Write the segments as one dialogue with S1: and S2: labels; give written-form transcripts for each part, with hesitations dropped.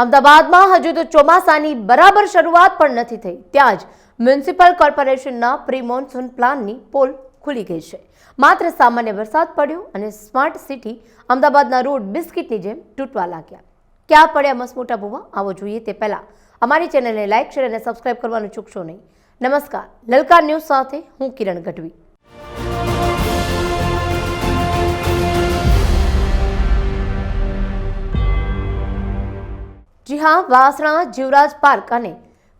S1: અમદાવાદમાં હજુ તો ચોમાસાની બરાબર શરૂઆત પણ નથી થઈ ત્યાં જ મ્યુનિસિપલ કોર્પોરેશનના પ્રી મોન્સૂન પ્લાનની પોલ ખુલી ગઈ છે। માત્ર સામાન્ય વરસાદ પડ્યો અને સ્માર્ટ સિટી અમદાવાદના રોડ બિસ્કિટની જેમ તૂટવા લાગ્યા। ક્યાં પડ્યા મસમોટા ભૂવા? આવો જોઈએ તે પહેલા અમારી ચેનલને લાઇક, શેર અને સબસ્ક્રાઇબ કરવાનું ચૂકશો નહીં। નમસ્કાર, લલકાર ન્યૂઝ સાથે હું કિરણ ગઢવી। जी हाँ, वासणा जीवराज पार्क અને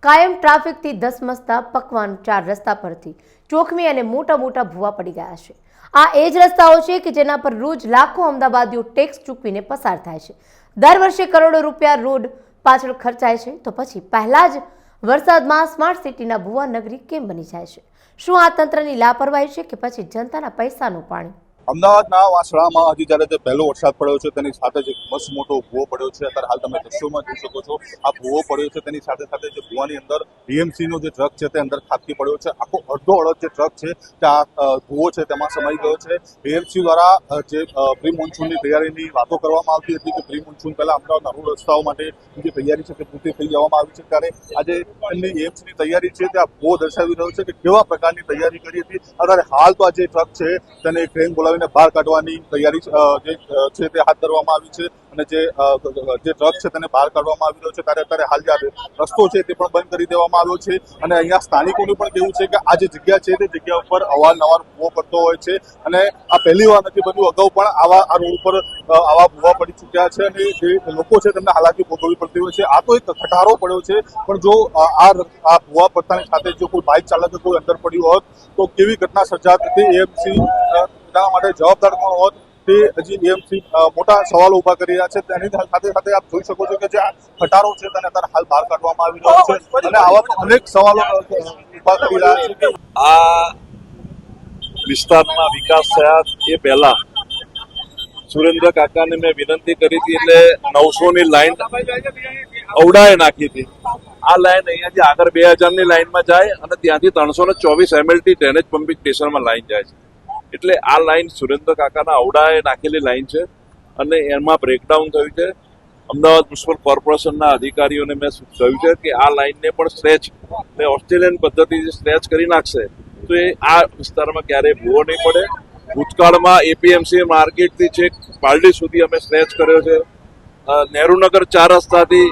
S1: કાયમ ટ્રાફિકથી ધસમસતા પકવાન 4 રસ્તા પરથી ચોકમી અને મોટા મોટા ભૂવા પડી ગયા છે। આ એ જ રસ્તાઓ છે કે જેના પર રોજ લાખો અમદાવાદીઓ ટેક્સ ચૂકવીને પસાર થાય છે। દર વર્ષે કરોડો રૂપિયા રોડ પાછળ ખર્ચાય છે, તો પછી પહેલા જ વરસાદમાં સ્માર્ટ સિટીના ભૂવા નગરી કેમ બની જાય છે? શું આ તંત્રની લાપરવાહી છે કે પછી જનતાના પૈસાનું પાણી?
S2: અમદાવાદના વાસણામાં હજી જ્યારે તે પહેલો વરસાદ પડ્યો છે તેની સાથે જ એક મસ્ત મોટો ભૂવો પડ્યો છે। અત્યારે હાલ તમે દ્રશ્યોમાં જોઈ શકો છો, આ ભૂવો પડ્યો છે તેની સાથે સાથે જે ભૂવાની અંદર બીએમસીનો જે ટ્રક છે તે અંદર ખાબકી પડ્યો છે। આખો અડધો અડધ જે ટ્રક છે તે આ ભૂવો છે તેમાં સમાઈ ગયો છે। બીએમસી દ્વારા જે પ્રી મોન્સૂનની તૈયારીની વાતો કરવામાં આવતી હતી કે પ્રી મોન્સૂન પહેલા અમદાવાદના રોડ રસ્તાઓ માટે જે તૈયારી છે તે પૂર્તિ થઈ જવામાં આવી છે, ત્યારે આજે એમની એમ્સની તૈયારી છે તે આ ભૂવો દર્શાવી રહ્યો છે કે કેવા પ્રકારની તૈયારી કરી હતી। અત્યારે હાલ તો આ જે ટ્રક છે તેને ક્રેન બોલાવી બહાર કાઢવાની તૈયારી જે છે તે હાથ ધરવામાં આવી છે અને જે ટ્રક છે તેને બહાર કાઢવામાં આવી રહ્યો છે। ત્યારે અત્યારે હાલ જે રસ્તો છે તે પણ બંધ કરી દેવામાં આવ્યો છે અને અહીંયા સ્થાનિકોનું પણ કહેવું છે કે આ જે જગ્યા છે તે જગ્યા ઉપર અવારનવાર ભૂવો પડતો હોય છે અને આ પહેલી વાર નથી બન્યું, અગાઉ પણ આ રોડ ઉપર આવા ભૂવા પડી ચૂક્યા છે અને જે લોકો છે તેમને હાલાકી ભોગવવી પડતી હોય છે। આ તો એક ખટારો પડ્યો છે, પણ જો આ ભૂવા પડતાની સાથે જો કોઈ બાઇક ચાલક કોઈ અંદર પડ્યું હોત તો કેવી ઘટના સર્જાત તે એએમસી માટે જવાબદાર કોણ હોત તે હજી એએમસી મોટા સવાલો ઉભા કરી રહ્યા છે। તેની સાથે સાથે આપ જોઈ શકો છો કે જે આ ખટારો છે તેને અત્યારે હાલ બહાર કાઢવામાં આવી રહ્યો છે અને આવા અનેક સવાલો ઉભા કરી રહ્યા છે કે
S3: આ વિસ્તારના વિકાસ થયા એ પહેલા સુરેન્દ્ર કાકાને મેં વિનંતી કરી હતી એટલે 900ની લાઈન અવડાએ નાખી હતી। આ લાઈન અહીંયાથી આગળ 2000ની લાઈનમાં જાય અને ત્યાંથી 324 MLT ડ્રેનેજ પમ્પિંગ સ્ટેશનમાં લાઈન જાય છે। એટલે આ લાઈન સુરેન્દ્ર કાકાના અવડાએ નાખેલી લાઈન છે અને એમાં બ્રેકડાઉન થયું છે। અમદાવાદ મ્યુનિસિપલ કોર્પોરેશનના અધિકારીઓને મેં કહ્યું છે કે આ લાઈનને પણ સ્ટ્રેચ ઓસ્ટ્રેલિયન પદ્ધતિથી સ્ટ્રેચ કરી નાખશે તો એ આ વિસ્તારમાં ક્યારેય ભૂવો નહીં પડે। ભૂતકાળમાં એપીએમસી માર્કેટથી છેક પાલડી સુધી અમે સ્ટ્રેચ કર્યો છે, નહેરુનગર 4 રસ્તાથી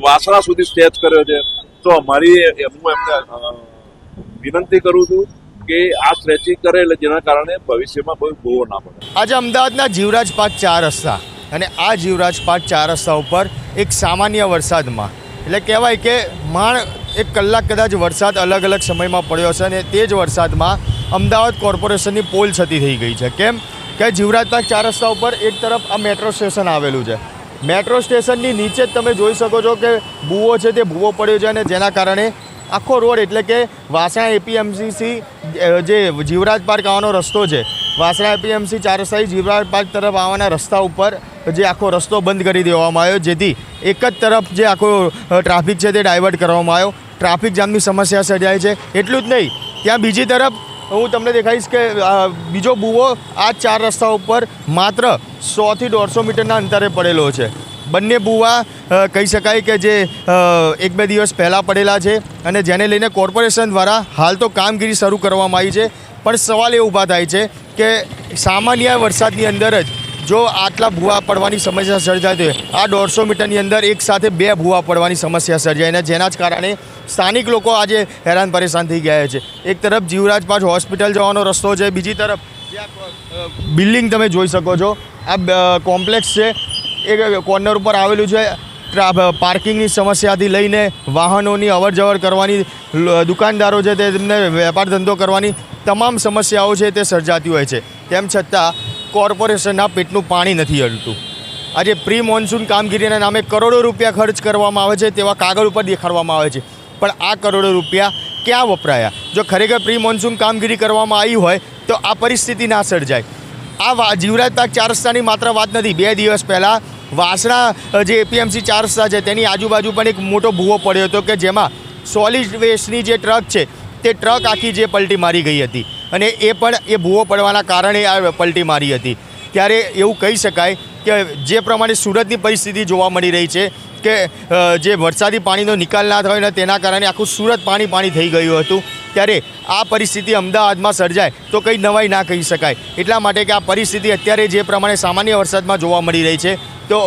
S3: વાસણા સુધી સ્ટ્રેચ કર્યો છે। તો અમારી હું એમને વિનંતી કરું છું કે આ સ્ટ્રેચિંગ કરે એટલે જેના કારણે ભવિષ્યમાં કોઈ ભૂવો ના પડે।
S4: આજે અમદાવાદના જીવરાજ પાર્ક 4 રસ્તા અને આ જીવરાજ પાર્ક 4 રસ્તા ઉપર એક સામાન્ય વરસાદમાં એટલે કહેવાય કે માંડ 1 કલાક કદાચ વરસાદ અલગ અલગ સમયમાં પડ્યો છે અને તે જ વરસાદમાં અમદાવાદ કોર્પોરેશનની પોલ છતી થઈ ગઈ છે। કેમ કે જીવરાજ પાર્ક 4 રસ્તા ઉપર એક તરફ આ મેટ્રો સ્ટેશન આવેલું છે, મેટ્રો સ્ટેશનની નીચે જ તમે જોઈ શકો છો કે ભૂવો છે તે ભૂવો પડ્યો છે અને જેના કારણે આખો રોડ એટલે કે વાસણા એપીએમસી જે જીવરાજ પાર્ક આવવાનો રસ્તો છે, વાસણા એપીએમસી 4 રસ્તાથી જીવરાજ પાર્ક તરફ આવવાના રસ્તા ઉપર જે આખો રસ્તો બંધ કરી દેવામાં આવ્યો, જેથી એક જ તરફ જે આખો ટ્રાફિક છે તે ડાયવર્ટ કરવામાં આવ્યો। ટ્રાફિક જામની સમસ્યા સર્જાય છે। એટલું જ નહીં, ત્યાં બીજી તરફ હું તમને દેખાડીશ કે બીજો ભૂવો આ 4 રસ્તા ઉપર માત્ર 100 થી 150 મીટરના અંતરે પડેલો છે। બંને ભૂવા કહી શકાય કે જે 1-2 દિવસ પહેલાં પડેલા છે અને જેને લઈને કોર્પોરેશન દ્વારા હાલ તો કામગીરી શરૂ કરવામાં આવી છે, પણ સવાલ એ ઊભા થાય છે કે સામાન્ય વરસાદની અંદર જ જો આટલા ભૂવા પડવાની સમસ્યા સર્જાય તો આ 150 મીટરની અંદર એક સાથે 2 ભૂવા પડવાની સમસ્યા સર્જાય અને જેના જ કારણે સ્થાનિક લોકો આજે હેરાન પરેશાન થઈ ગયા છે। એક તરફ જીવરાજ પાર્ક હોસ્પિટલ જવાનો રસ્તો છે, બીજી તરફ જે બિલ્ડિંગ તમે જોઈ શકો છો, આ કોમ્પ્લેક્સ છે એક કોર્નર ઉપર આવેલું છે। પાર્કિંગની સમસ્યાથી લઈને વાહનોની અવરજવર કરવાની, દુકાનદારો છે તેમને વેપાર ધંધો કરવાની તમામ સમસ્યાઓ છે તે સર્જાતી હોય છે। તેમ છતાં કોર્પોરેશનના પેટનું પાણી નથી હલતું। આજે પ્રી મોન્સૂન કામગીરીના નામે કરોડો રૂપિયા ખર્ચ કરવામાં આવે છે તેવા કાગળ ઉપર દેખાડવામાં આવે છે, પણ આ કરોડો રૂપિયા ક્યાં વપરાયા? જો ખરેખર પ્રી મોન્સૂન કામગીરી કરવામાં આવી હોય તો આ પરિસ્થિતિ ના સર્જાય। આ જીવરાજ પાર્ક 4 રસ્તાની માત્ર વાત નથી, 2 દિવસ પહેલાં વાસણા જે એપીએમસી 4 રસ્તા છે તેની આજુબાજુ પણ એક મોટો ભૂવો પડ્યો હતો કે જેમાં સોલિડ વેસ્ટની જે ટ્રક છે તે ટ્રક આખી જે પલટી મારી ગઈ હતી અને એ પણ એ ભૂવો પડવાના કારણે આ પલટી મારી હતી। ત્યારે એવું કહી શકાય કે જે પ્રમાણે સુરતની પરિસ્થિતિ જોવા મળી રહી છે કે જે વરસાદી પાણીનો નિકાલ ના થયો ને તેના કારણે આખું સુરત પાણી થઈ ગયું હતું. ત્યારે આ પરિસ્થિતિ અમદાવાદમાં સર્જાય તો કંઈ નવાઈ ના કહી શકાય. એટલા માટે કે આ પરિસ્થિતિ અત્યારે જે પ્રમાણે સામાન્ય વરસાદમાં જોવા મળી રહી છે, તો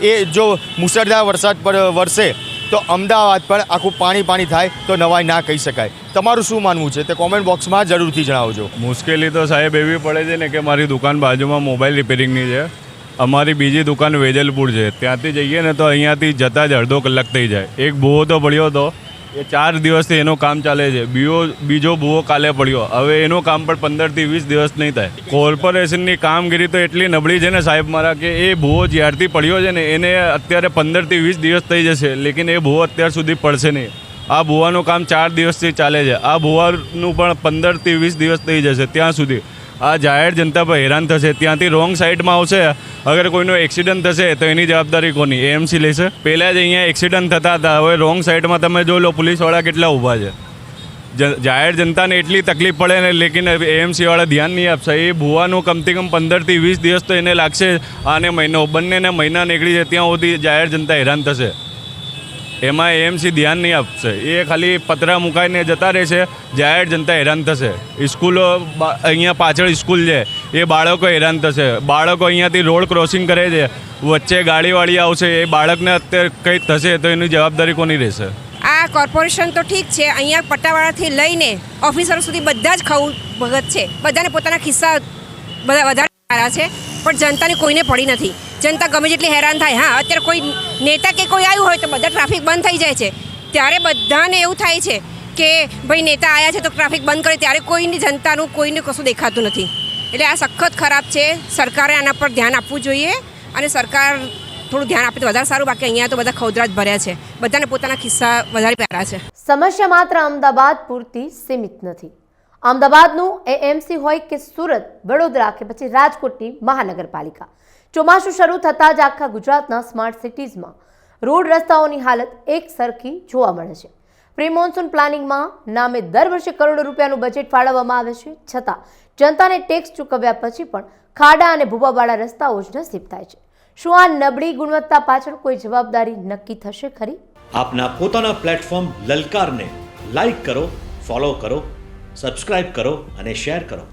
S4: એ જો મુસળધાર વરસાદ વરસે તો અમદાવાદ પર આખું પાણી થાય તો નવાઈ ના કહી શકાય. તમારું શું માનવું છે તે કોમેન્ટ બોક્સમાં જરૂરથી જણાવજો.
S5: મુશ્કેલી તો સાહેબ એવી પડે છે ને કે મારી દુકાન બાજુમાં મોબાઈલ રિપેરિંગની છે. અમારી બીજી દુકાન વેજલપુર છે. ત્યાંથી જઈએ ને તો અહીંયાથી જતાં જ અડધો કલાક થઈ જાય. એક ભૂવો તો પડ્યો હતો, એ 4 દિવસથી એનું કામ ચાલે છે. બીજો ભૂવો કાલે પડ્યો. હવે એનું કામ પણ 15 થી 20 દિવસ નહીં થાય. કોર્પોરેશનની કામગીરી તો એટલી નબળી છે ને સાહેબ મારા, કે એ ભૂવો જ્યારથી પડ્યો છે ને એને અત્યારે 15 થી 20 દિવસ થઈ જશે, લેકિન એ ભૂવો અત્યાર સુધી પડશે નહીં. આ ભૂવાનું કામ 4 દિવસથી ચાલે છે. આ ભૂવાનું પણ 15 થી 20 દિવસ થઈ જશે. ત્યાં સુધી આ જાહેર જનતા પર હેરાન થશે. ત્યાંથી રોંગ સાઈડમાં આવશે, અગર કોઈનો એક્સિડન્ટ થશે તો એની જવાબદારી કોની? એએમસી લેશે? પહેલાં જ અહીંયા એક્સિડન્ટ થતા હતા, હવે રોંગ સાઈડમાં તમે જો લો પોલીસવાળા કેટલા ઊભા છે. જાહેર જનતાને એટલી તકલીફ પડે ને, લેકિન એએમસીવાળા ધ્યાન નહીં આપશે. એ ભૂવાનું કમથી કમ 15 થી 20 દિવસ તો એને લાગશે. આને બંનેને મહિના નીકળી જાય ત્યાં સુધી જાહેર જનતા હેરાન થશે. એમાં એએમસી ધ્યાન નહીં આપશે. એ ખાલી પતરા મુકાઈને જતા રહેશે, જાહેર જનતા હેરાન થશે. સ્કૂલો અહીંયા પાછળ સ્કૂલ છે, એ બાળકો હેરાન થશે. બાળકો અહીંયાથી રોડ ક્રોસિંગ કરે છે, વચ્ચે ગાડીવાળી આવશે, એ બાળકને અત્યારે કંઈ થશે તો એની જવાબદારી કોની રહેશે?
S6: આ કોર્પોરેશન તો ઠીક છે, અહીંયા પટ્ટાવાળાથી લઈને ઓફિસરો સુધી બધા જ ખાવું ભગત છે. બધાને પોતાના ખિસ્સા વધારે સારા છે, પણ જનતાને કોઈને પડી નથી. જનતા ગમે જેટલી હેરાન થાય. હા, અત્યારે કોઈ નેતા કે કોઈ આવ્યું હોય તો બધા ટ્રાફિક બંધ થઈ જાય છે. ત્યારે બધાને એવું થાય છે કે ભાઈ નેતા આવ્યા છે તો ટ્રાફિક બંધ કરે, ત્યારે કોઈની જનતાનું કોઈને કશું દેખાતું નથી. એટલે આ સખત ખરાબ છે. સરકારે આના પર ધ્યાન આપવું જોઈએ, અને સરકાર થોડું ધ્યાન આપે તો વધારે સારું. બાકી અહીંયા તો બધા ખૌદરા જ ભર્યા છે, બધાને પોતાના ખિસ્સા વધારે પ્યારા છે.
S1: સમસ્યા માત્ર અમદાવાદ પૂરતી સીમિત નથી. અમદાવાદનું એએમસી હોય કે સુરત, વડોદરા કે પછી રાજકોટની મહાનગરપાલિકા, ચોમાસું શરૂ થતાં જ આખા ગુજરાતના સ્માર્ટ સિટીઝમાં રોડ રસ્તાઓની હાલત એક સરખી જોવા મળે છે. પ્રી મોન્સૂન પ્લાનિંગમાં નામે દર વર્ષે કરોડો રૂપિયાનું બજેટ ફાળવવામાં આવે છે, છતાં જનતાને ટેક્સ ચૂકવ્યા પછી પણ ખાડા અને ભૂવાવાળા રસ્તાઓ જ નસીબ થાય છે. શું આ નબળી ગુણવત્તા પાછળ કોઈ જવાબદારી નક્કી થશે ખરી?
S7: આપના પોતાના પ્લેટફોર્મ લલકારને લાઈક કરો, ફોલો કરો, સબસ્ક્રાઇબ કરો અને શેર કરો.